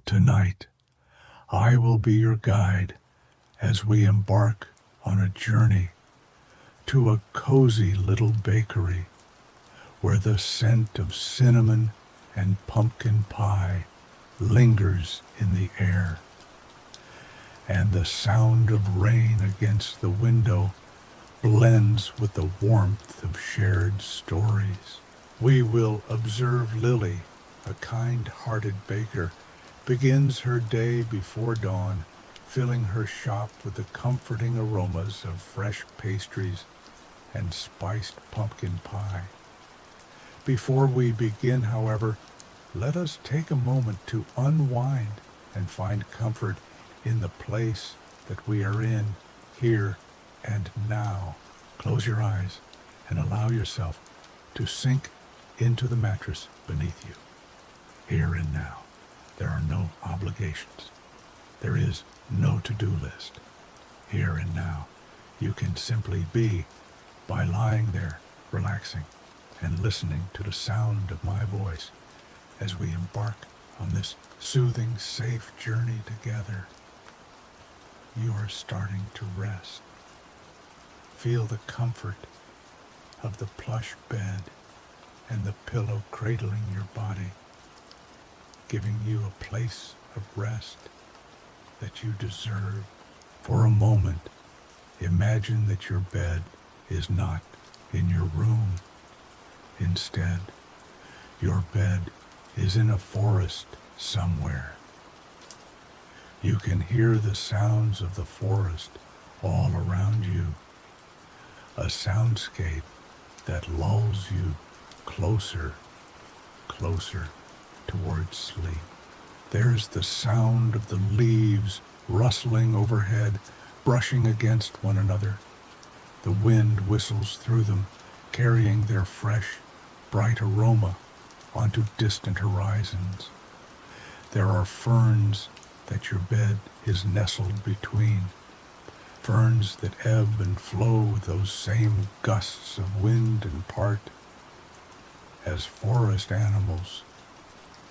Tonight, I will be your guide as we embark on a journey to a cozy little bakery where the scent of cinnamon and pumpkin pie lingers in the air, and the sound of rain against the window blends with the warmth of shared stories. We will observe Lily, a kind-hearted baker, begins her day before dawn, filling her shop with the comforting aromas of fresh pastries and spiced pumpkin pie. Before we begin, however, let us take a moment to unwind and find comfort in the place that we are in, here and now. Close your eyes and allow yourself to sink into the mattress beneath you. Here and now. There are no obligations. There is no to-do list. Here and now, you can simply be by lying there, relaxing, and listening to the sound of my voice as we embark on this soothing, safe journey together. You are starting to rest. Feel the comfort of the plush bed and the pillow cradling your body, giving you a place of rest that you deserve. For a moment, imagine that your bed is not in your room. Instead, your bed is in a forest somewhere. You can hear the sounds of the forest all around you, a soundscape that lulls you closer towards sleep. There's the sound of the leaves rustling overhead, brushing against one another. The wind whistles through them, carrying their fresh, bright aroma onto distant horizons. There are ferns that your bed is nestled between, ferns that ebb and flow with those same gusts of wind and part as forest animals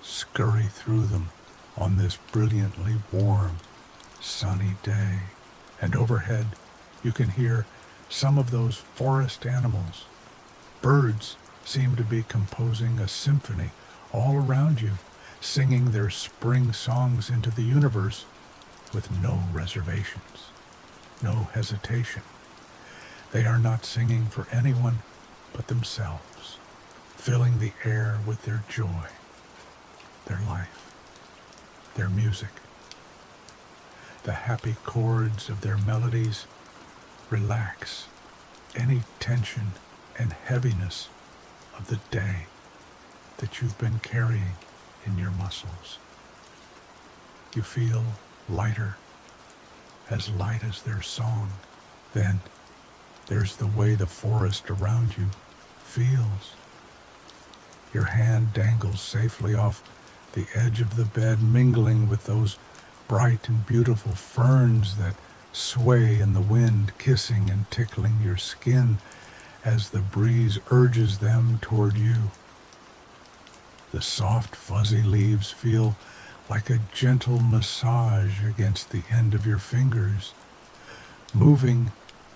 scurry through them on this brilliantly warm, sunny day. And overhead, you can hear some of those forest animals. Birds seem to be composing a symphony all around you, singing their spring songs into the universe with no reservations, no hesitation. They are not singing for anyone but themselves, filling the air with their joy, their life, their music. The happy chords of their melodies relax any tension and heaviness of the day that you've been carrying in your muscles. You feel lighter, as light as their song. Then there's the way the forest around you feels. Your hand dangles safely off the edge of the bed, mingling with those bright and beautiful ferns that sway in the wind, kissing and tickling your skin as the breeze urges them toward you. The soft, fuzzy leaves feel like a gentle massage against the end of your fingers, moving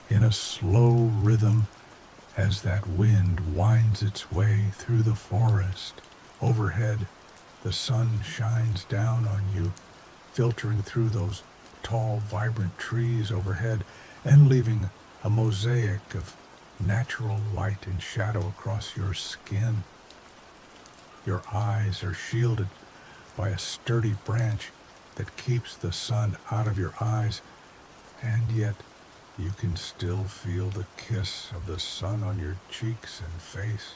in a slow rhythm as that wind winds its way through the forest. Overhead, the sun shines down on you, filtering through those tall, vibrant trees overhead and leaving a mosaic of natural light and shadow across your skin. Your eyes are shielded by a sturdy branch that keeps the sun out of your eyes, and yet you can still feel the kiss of the sun on your cheeks and face.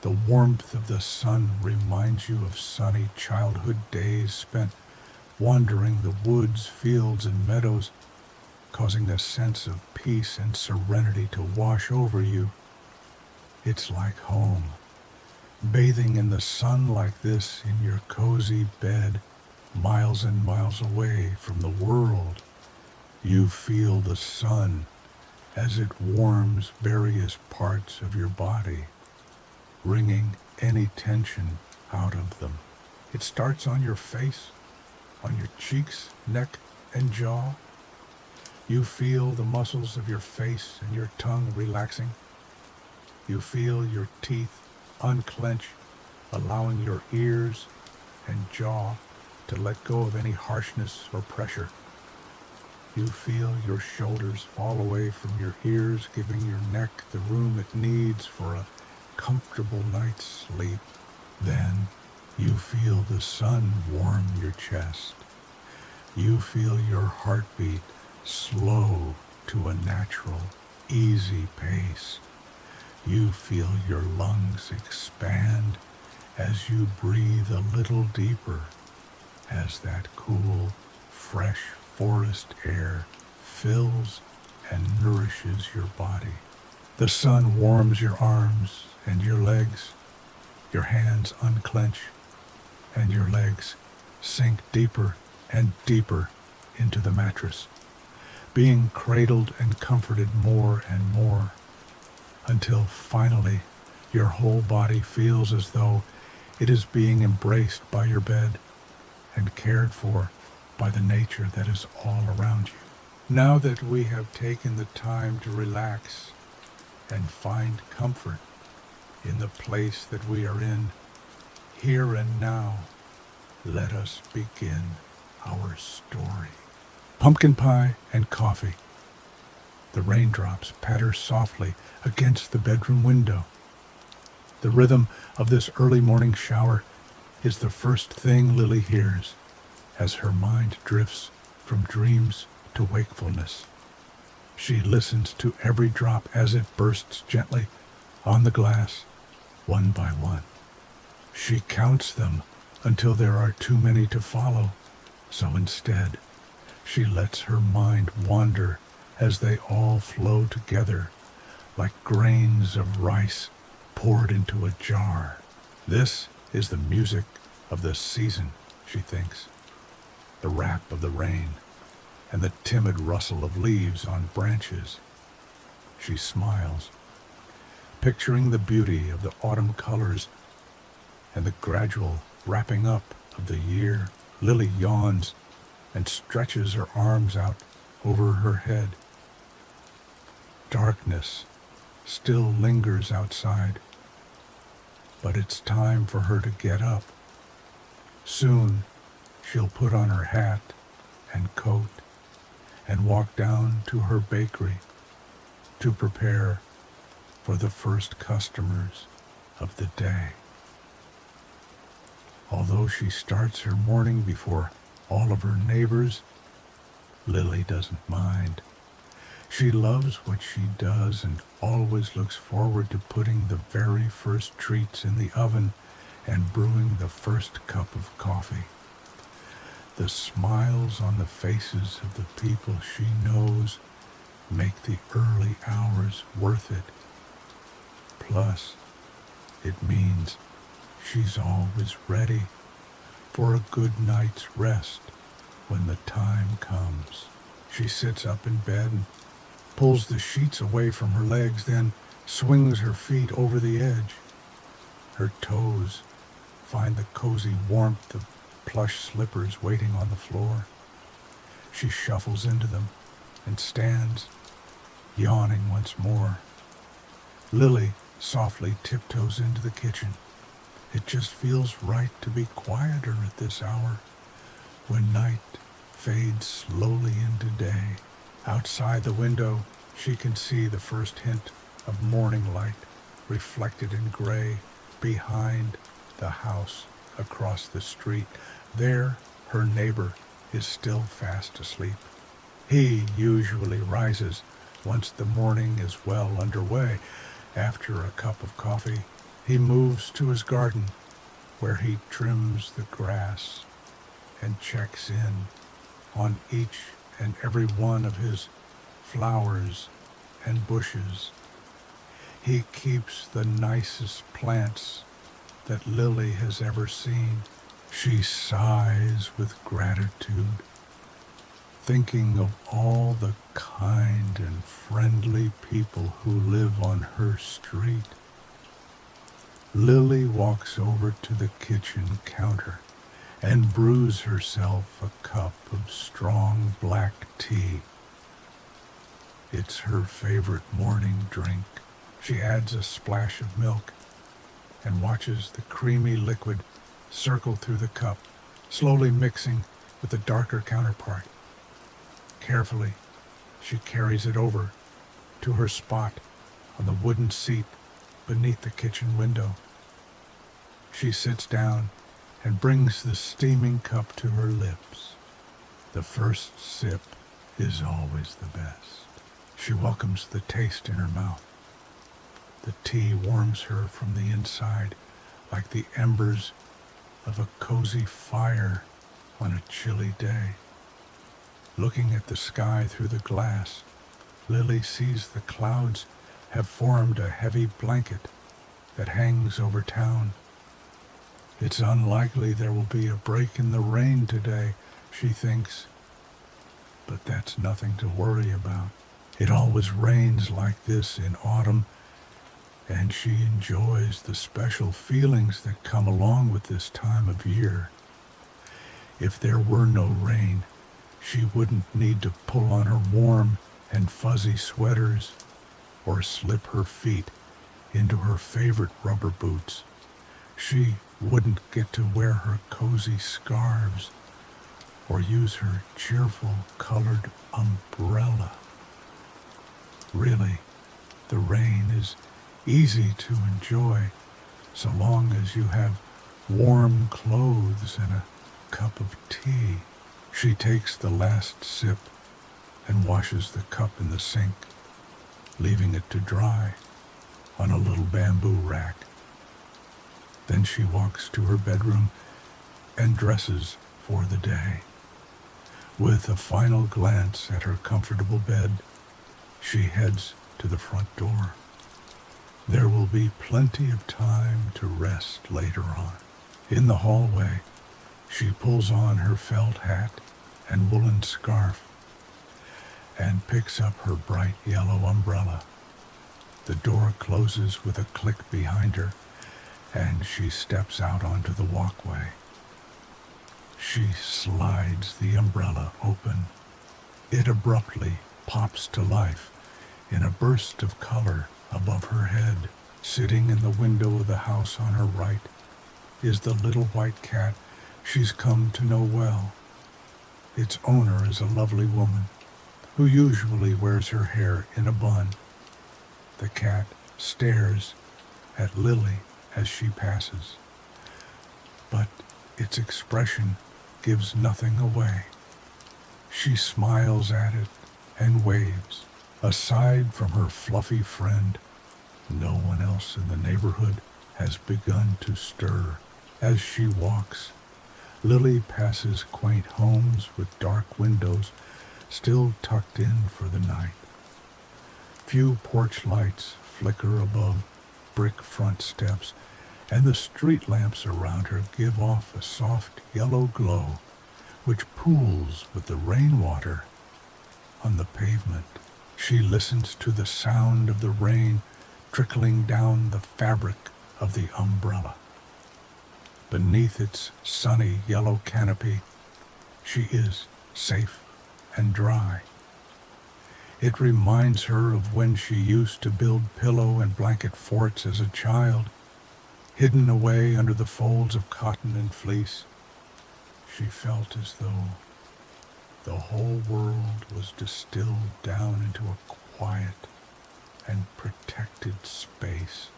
The warmth of the sun reminds you of sunny childhood days spent wandering the woods, fields, and meadows, causing a sense of peace and serenity to wash over you. It's like home. Bathing in the sun like this in your cozy bed, miles and miles away from the world, you feel the sun as it warms various parts of your body, wringing any tension out of them. It starts on your face, on cheeks, neck, and jaw. You feel the muscles of your face and your tongue relaxing. You feel your teeth unclench, allowing your ears and jaw to let go of any harshness or pressure. You feel your shoulders fall away from your ears, giving your neck the room it needs for a comfortable night's sleep. Then you feel the sun warm your chest. You feel your heartbeat slow to a natural, easy pace. You feel your lungs expand as you breathe a little deeper, as that cool, fresh forest air fills and nourishes your body. The sun warms your arms and your legs. Your hands unclench, and your legs sink deeper and deeper into the mattress, being cradled and comforted more and more, until finally your whole body feels as though it is being embraced by your bed and cared for by the nature that is all around you. Now that we have taken the time to relax and find comfort in the place that we are in, here and now, let us begin our story. Pumpkin pie and coffee. The raindrops patter softly against the bedroom window. The rhythm of this early morning shower is the first thing Lily hears as her mind drifts from dreams to wakefulness. She listens to every drop as it bursts gently on the glass, one by one. She counts them until there are too many to follow, so instead, she lets her mind wander as they all flow together like grains of rice poured into a jar. This is the music of the season, she thinks. The rap of the rain and the timid rustle of leaves on branches. She smiles, picturing the beauty of the autumn colors and the gradual wrapping up of the year. Lily yawns and stretches her arms out over her head. Darkness still lingers outside, but it's time for her to get up. Soon she'll put on her hat and coat and walk down to her bakery to prepare for the first customers of the day. Although she starts her morning before all of her neighbors, Lily doesn't mind. She loves what she does and always looks forward to putting the very first treats in the oven and brewing the first cup of coffee. The smiles on the faces of the people she knows make the early hours worth it. Plus, it means she's always ready for a good night's rest when the time comes. She sits up in bed and pulls the sheets away from her legs, then swings her feet over the edge. Her toes find the cozy warmth of plush slippers waiting on the floor. She shuffles into them and stands, yawning once more. Lily softly tiptoes into the kitchen. It just feels right to be quieter at this hour, when night fades slowly into day. Outside the window, she can see the first hint of morning light reflected in gray behind the house across the street. There, her neighbor is still fast asleep. He usually rises once the morning is well underway. After a cup of coffee, he moves to his garden, where he trims the grass and checks in on each and every one of his flowers and bushes. He keeps the nicest plants that Lily has ever seen. She sighs with gratitude, thinking of all the kind and friendly people who live on her street. Lily walks over to the kitchen counter and brews herself a cup of strong black tea. It's her favorite morning drink. She adds a splash of milk and watches the creamy liquid circle through the cup, slowly mixing with the darker counterpart. Carefully, she carries it over to her spot on the wooden seat beneath the kitchen window. She sits down and brings the steaming cup to her lips. The first sip is always the best. She welcomes the taste in her mouth. The tea warms her from the inside like the embers of a cozy fire on a chilly day. Looking at the sky through the glass, Lily sees the clouds have formed a heavy blanket that hangs over town. It's unlikely there will be a break in the rain today, she thinks. But that's nothing to worry about. It always rains like this in autumn, and she enjoys the special feelings that come along with this time of year. If there were no rain, she wouldn't need to pull on her warm and fuzzy sweaters or slip her feet into her favorite rubber boots. She wouldn't get to wear her cozy scarves or use her cheerful colored umbrella. Really, the rain is easy to enjoy so long as you have warm clothes and a cup of tea. She takes the last sip and washes the cup in the sink, leaving it to dry on a little bamboo rack. Then she walks to her bedroom and dresses for the day. With a final glance at her comfortable bed, she heads to the front door. There will be plenty of time to rest later on. In the hallway, she pulls on her felt hat and woolen scarf and picks up her bright yellow umbrella. The door closes with a click behind her, and she steps out onto the walkway. She slides the umbrella open. It abruptly pops to life in a burst of color above her head. Sitting in the window of the house on her right is the little white cat she's come to know well. Its owner is a lovely woman who usually wears her hair in a bun. The cat stares at Lily as she passes, but its expression gives nothing away. She smiles at it and waves. Aside from her fluffy friend, no one else in the neighborhood has begun to stir. As she walks, Lily passes quaint homes with dark windows still tucked in for the night. Few porch lights flicker above brick front steps, and the street lamps around her give off a soft yellow glow which pools with the rainwater on the pavement. She listens to the sound of the rain trickling down the fabric of the umbrella. Beneath its sunny yellow canopy, she is safe and dry. It reminds her of when she used to build pillow and blanket forts as a child, hidden away under the folds of cotton and fleece. She felt as though the whole world was distilled down into a quiet and protected space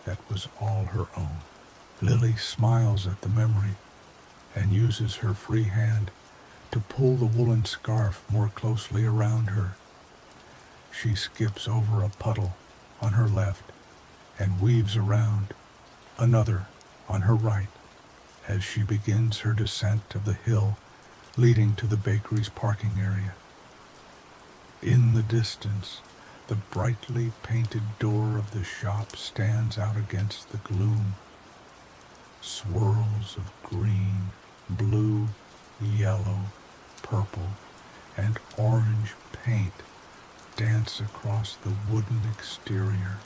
that was all her own. Lily smiles at the memory and uses her free hand to pull the woolen scarf more closely around her. She skips over a puddle on her left and weaves around another on her right as she begins her descent of the hill leading to the bakery's parking area. In the distance, the brightly painted door of the shop stands out against the gloom. Swirls of green, blue, yellow, purple, and orange paint dance across the wooden exterior,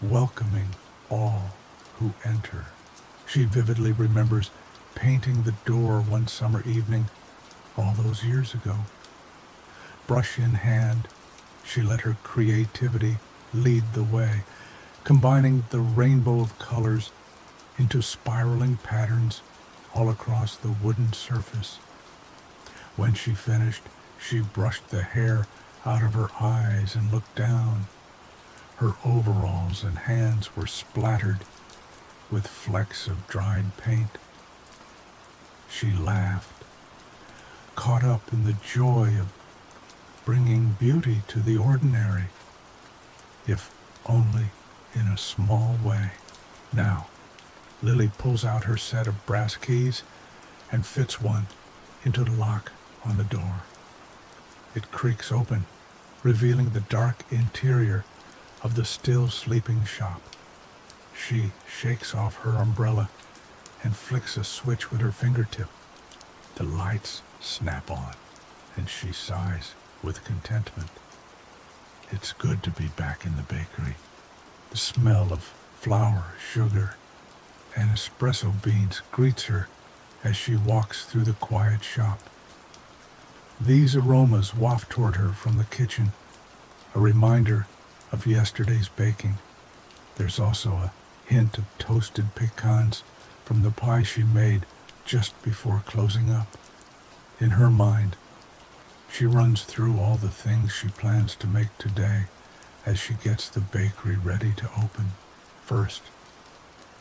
welcoming all who enter. She vividly remembers painting the door one summer evening all those years ago. Brush in hand, she let her creativity lead the way, combining the rainbow of colors into spiraling patterns all across the wooden surface. When she finished, she brushed the hair out of her eyes and looked down. Her overalls and hands were splattered with flecks of dried paint. She laughed, caught up in the joy of bringing beauty to the ordinary, if only in a small way. Now, Lily pulls out her set of brass keys and fits one into the lock on the door. It creaks open, revealing the dark interior of the still sleeping shop. She shakes off her umbrella and flicks a switch with her fingertip. The lights snap on, and she sighs with contentment. It's good to be back in the bakery. The smell of flour, sugar, and espresso beans greets her as she walks through the quiet shop. These aromas waft toward her from the kitchen, a reminder of yesterday's baking. There's also a hint of toasted pecans from the pie she made just before closing up. In her mind, she runs through all the things she plans to make today as she gets the bakery ready to open. First,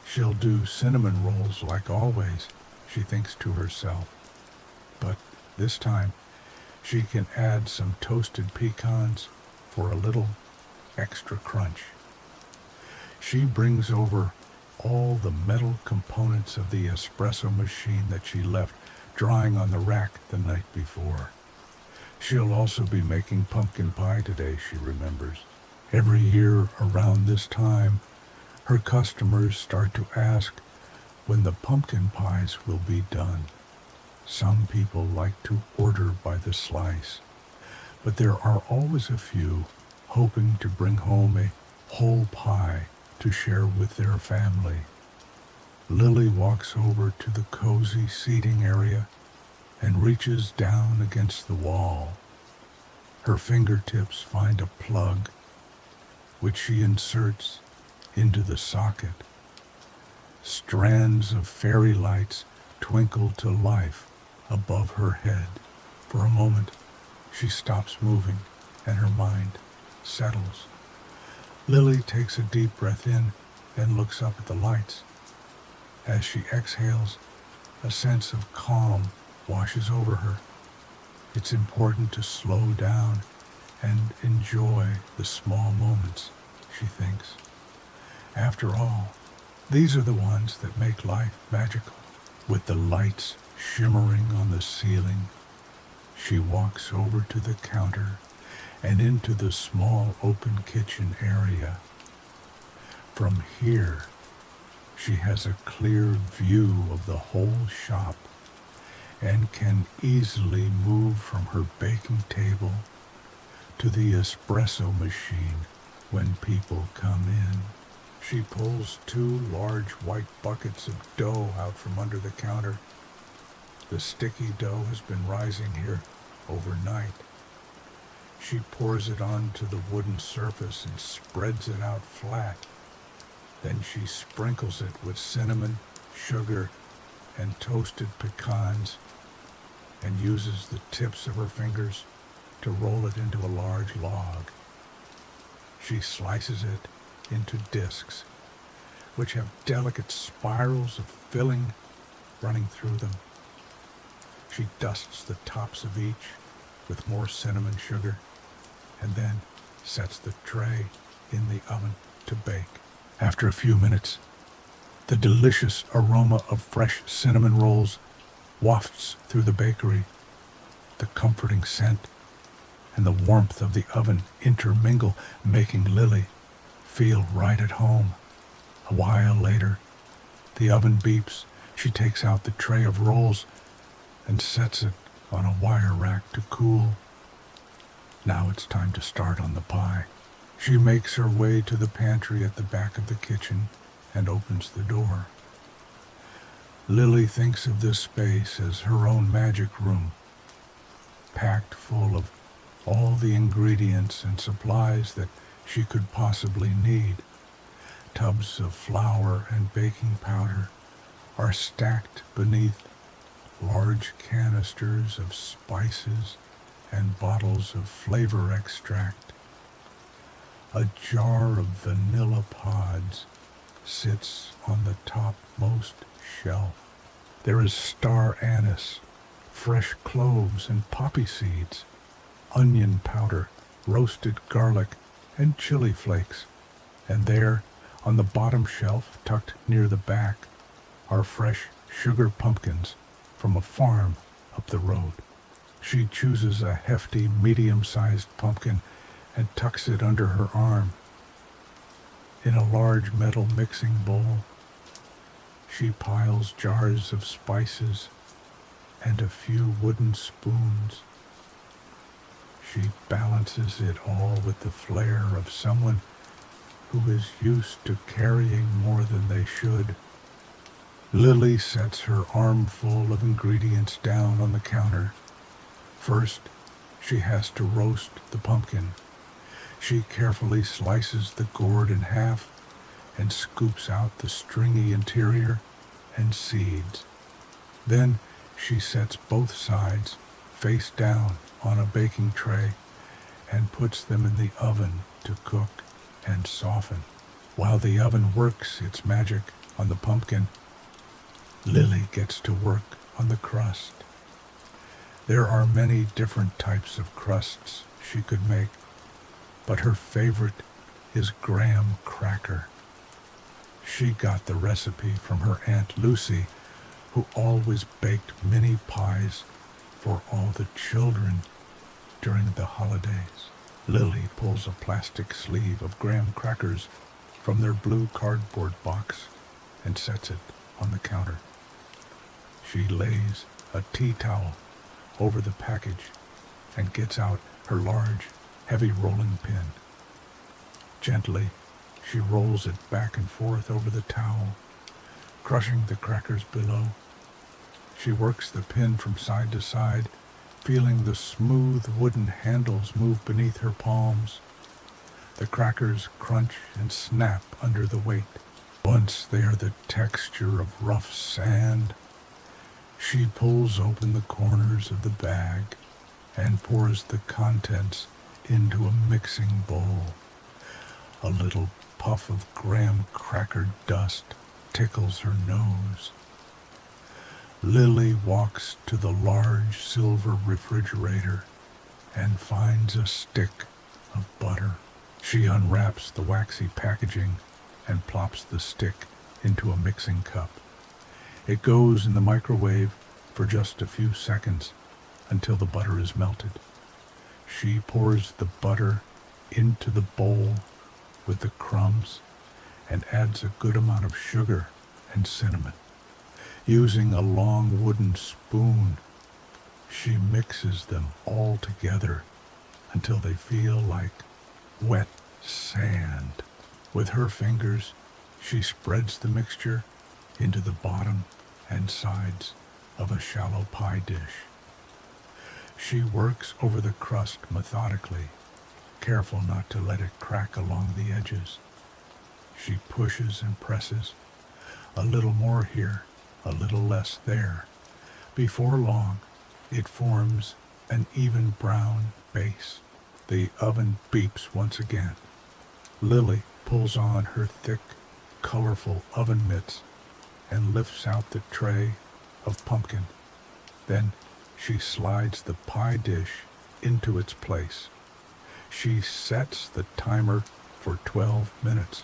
she'll do cinnamon rolls like always, she thinks to herself. But this time, she can add some toasted pecans for a little extra crunch. She brings over all the metal components of the espresso machine that she left drying on the rack the night before. She'll also be making pumpkin pie today, she remembers. Every year around this time, her customers start to ask when the pumpkin pies will be done. Some people like to order by the slice, but there are always a few hoping to bring home a whole pie to share with their family. Lily walks over to the cozy seating area and reaches down against the wall. Her fingertips find a plug, which she inserts into the socket. Strands of fairy lights twinkle to life above her head. For a moment, she stops moving and her mind settles. Lily takes a deep breath in and looks up at the lights. As she exhales, a sense of calm washes over her. It's important to slow down and enjoy the small moments, she thinks. After all, these are the ones that make life magical. With the lights shimmering on the ceiling, she walks over to the counter and into the small open kitchen area. From here, she has a clear view of the whole shop and can easily move from her baking table to the espresso machine when people come in. She pulls 2 large white buckets of dough out from under the counter. The sticky dough has been rising here overnight. She pours it onto the wooden surface and spreads it out flat. Then she sprinkles it with cinnamon, sugar, and toasted pecans and uses the tips of her fingers to roll it into a large log. She slices it into discs, which have delicate spirals of filling running through them. She dusts the tops of each with more cinnamon sugar and then sets the tray in the oven to bake. After a few minutes, the delicious aroma of fresh cinnamon rolls wafts through the bakery. The comforting scent and the warmth of the oven intermingle, making Lily feel right at home. A while later, the oven beeps. She takes out the tray of rolls and sets it on a wire rack to cool. Now it's time to start on the pie. She makes her way to the pantry at the back of the kitchen and opens the door. Lily thinks of this space as her own magic room, packed full of all the ingredients and supplies that she could possibly need. Tubs of flour and baking powder are stacked beneath large canisters of spices and bottles of flavor extract. A jar of vanilla pods sits on the topmost shelf. There is star anise, fresh cloves and poppy seeds, onion powder, roasted garlic, and chili flakes. And there, on the bottom shelf, tucked near the back, are fresh sugar pumpkins from a farm up the road. She chooses a hefty, medium-sized pumpkin and tucks it under her arm. In a large metal mixing bowl, she piles jars of spices and a few wooden spoons. She balances it all with the flair of someone who is used to carrying more than they should. Lily sets her armful of ingredients down on the counter. First, she has to roast the pumpkin. She carefully slices the gourd in half and scoops out the stringy interior and seeds. Then she sets both sides face down on a baking tray and puts them in the oven to cook and soften. While the oven works its magic on the pumpkin, Lily gets to work on the crust. There are many different types of crusts she could make, but her favorite is graham cracker. She got the recipe from her Aunt Lucy, who always baked mini pies for all the children during the holidays. Lily pulls a plastic sleeve of graham crackers from their blue cardboard box and sets it on the counter. She lays a tea towel over the package and gets out her large, heavy rolling pin. Gently, she rolls it back and forth over the towel, crushing the crackers below. She works the pin from side to side, feeling the smooth wooden handles move beneath her palms. The crackers crunch and snap under the weight. Once they are the texture of rough sand, she pulls open the corners of the bag and pours the contents into a mixing bowl. A little puff of graham cracker dust tickles her nose. Lily walks to the large silver refrigerator and finds a stick of butter. She unwraps the waxy packaging and plops the stick into a mixing cup. It goes in the microwave for just a few seconds until the butter is melted. She pours the butter into the bowl with the crumbs and adds a good amount of sugar and cinnamon. Using a long wooden spoon, she mixes them all together until they feel like wet sand. With her fingers, she spreads the mixture into the bottom and sides of a shallow pie dish. She works over the crust methodically, careful not to let it crack along the edges. She pushes and presses, a little more here, a little less there. Before long, it forms an even brown base. The oven beeps once again. Lily pulls on her thick, colorful oven mitts and lifts out the tray of pumpkin. Then she slides the pie dish into its place. She sets the timer for 12 minutes,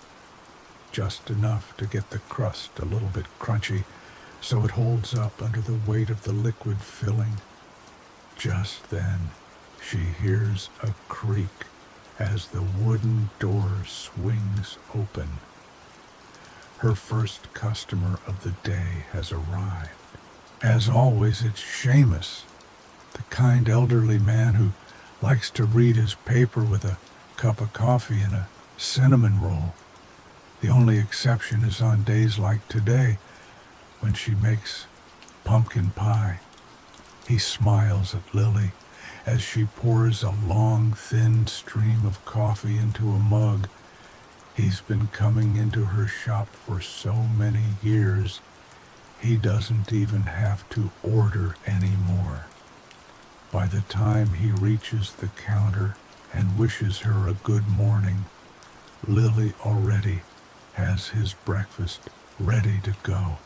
just enough to get the crust a little bit crunchy so it holds up under the weight of the liquid filling. Just then, she hears a creak as the wooden door swings open. Her first customer of the day has arrived. As always, it's Seamus, the kind elderly man who likes to read his paper with a cup of coffee and a cinnamon roll. The only exception is on days like today, when she makes pumpkin pie. He smiles at Lily as she pours a long, thin stream of coffee into a mug. He's been coming into her shop for so many years, he doesn't even have to order anymore. By the time he reaches the counter and wishes her a good morning, Lily already has his breakfast ready to go.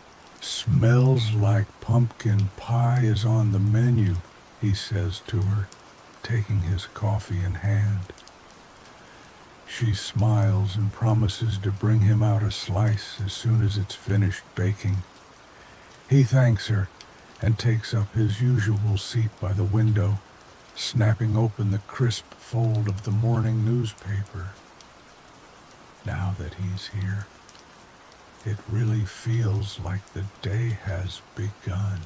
"Smells like pumpkin pie is on the menu," he says to her, taking his coffee in hand. She smiles and promises to bring him out a slice as soon as it's finished baking. He thanks her and takes up his usual seat by the window, snapping open the crisp fold of the morning newspaper. Now that he's here, it really feels like the day has begun.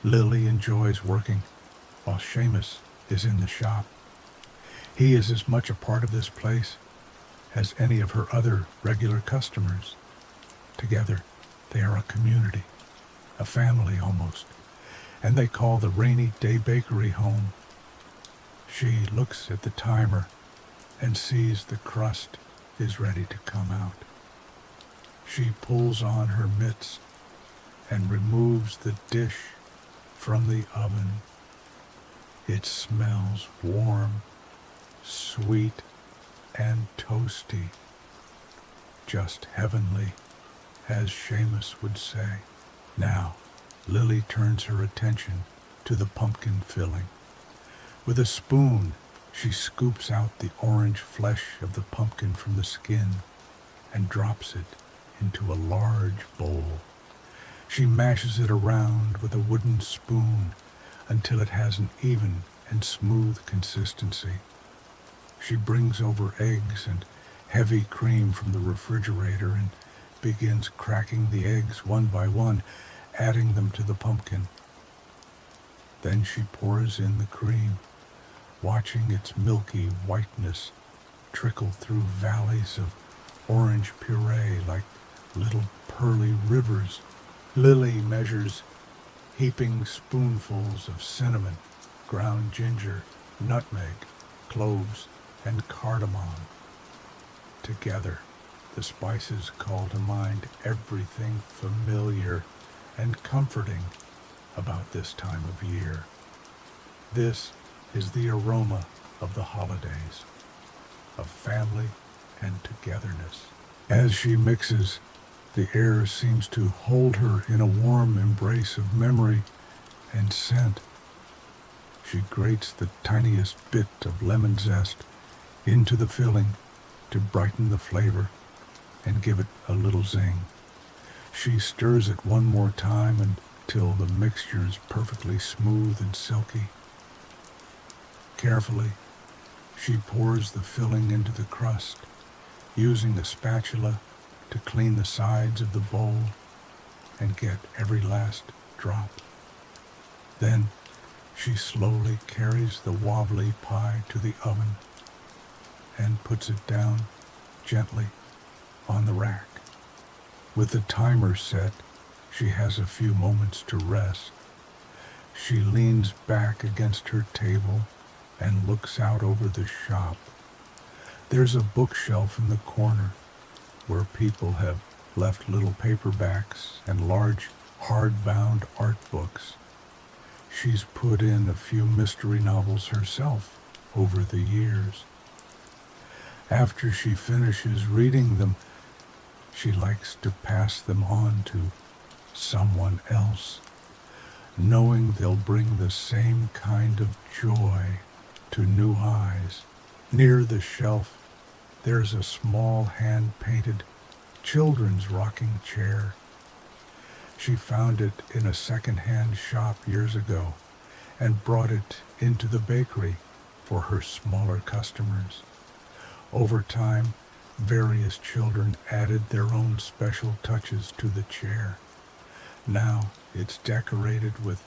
Lily enjoys working, while Seamus is in the shop. He is as much a part of this place as any of her other regular customers. Together, they are a community, a family almost, and they call the Rainy Day Bakery home. She looks at the timer and sees the crust is ready to come out. She pulls on her mitts and removes the dish from the oven. It smells warm, sweet, and toasty. Just heavenly, as Seamus would say. Now, Lily turns her attention to the pumpkin filling. With a spoon, she scoops out the orange flesh of the pumpkin from the skin and drops it into a large bowl. She mashes it around with a wooden spoon until it has an even and smooth consistency. She brings over eggs and heavy cream from the refrigerator and begins cracking the eggs one by one, adding them to the pumpkin. Then she pours in the cream, watching its milky whiteness trickle through valleys of orange puree like little pearly rivers. Lily measures heaping spoonfuls of cinnamon, ground ginger, nutmeg, cloves, and cardamom. Together, the spices call to mind everything familiar and comforting about this time of year. This is the aroma of the holidays, of family and togetherness. As she mixes, the air seems to hold her in a warm embrace of memory and scent. She grates the tiniest bit of lemon zest into the filling to brighten the flavor and give it a little zing. She stirs it one more time until the mixture is perfectly smooth and silky. Carefully, she pours the filling into the crust, using a spatula to clean the sides of the bowl and get every last drop. Then she slowly carries the wobbly pie to the oven and puts it down gently on the rack. With the timer set, she has a few moments to rest. She leans back against her table and looks out over the shop. There's a bookshelf in the corner where people have left little paperbacks and large hardbound art books. She's put in a few mystery novels herself over the years. After she finishes reading them, she likes to pass them on to someone else, knowing they'll bring the same kind of joy to new eyes. Near the shelf, there's a small hand-painted children's rocking chair. She found it in a second-hand shop years ago and brought it into the bakery for her smaller customers. Over time, various children added their own special touches to the chair. Now it's decorated with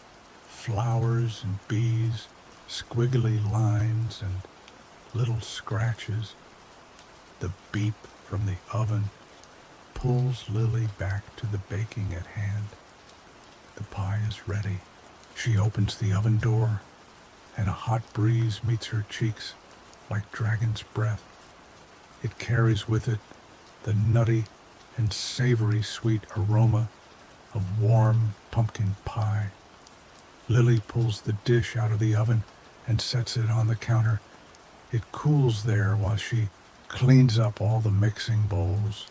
flowers and bees, squiggly lines, and little scratches. The beep from the oven pulls Lily back to the baking at hand. The pie is ready. She opens the oven door, and a hot breeze meets her cheeks like dragon's breath. It carries with it the nutty and savory sweet aroma of warm pumpkin pie. Lily pulls the dish out of the oven and sets it on the counter. It cools there while she cleans up all the mixing bowls,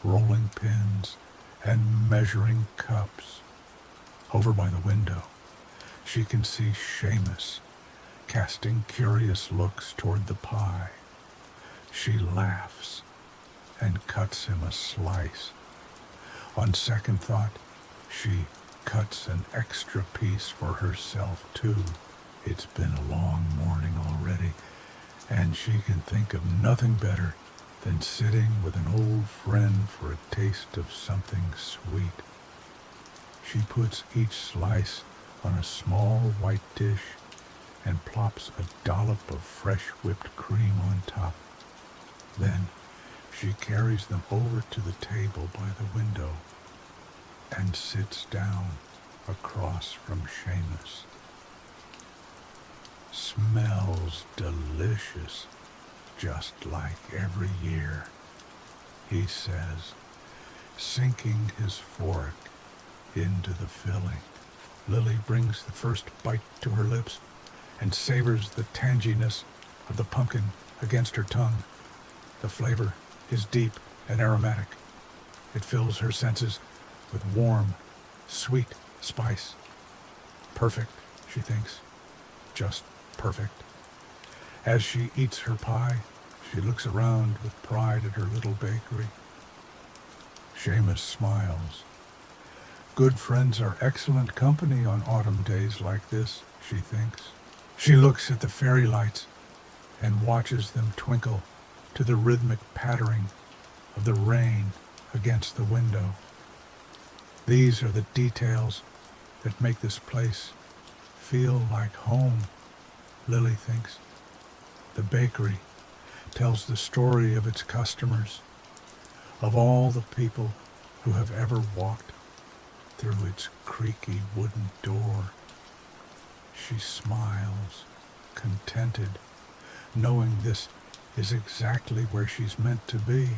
rolling pins, and measuring cups. Over by the window, she can see Seamus casting curious looks toward the pie. She laughs and cuts him a slice. On second thought, she cuts an extra piece for herself, too. It's been a long morning already, and she can think of nothing better than sitting with an old friend for a taste of something sweet. She puts each slice on a small white dish and plops a dollop of fresh whipped cream on top. Then she carries them over to the table by the window and sits down across from Seamus. Smells delicious, just like every year, he says, sinking his fork into the filling. Lily brings the first bite to her lips and savors the tanginess of the pumpkin against her tongue. The flavor is deep and aromatic. It fills her senses with warm, sweet spice. Perfect, she thinks. Just perfect. As she eats her pie, she looks around with pride at her little bakery. Seamus smiles. Good friends are excellent company on autumn days like this, she thinks. She looks at the fairy lights and watches them twinkle to the rhythmic pattering of the rain against the window. These are the details that make this place feel like home, Lily thinks. The bakery tells the story of its customers, of all the people who have ever walked through its creaky wooden door. She smiles, contented, knowing this is exactly where she's meant to be.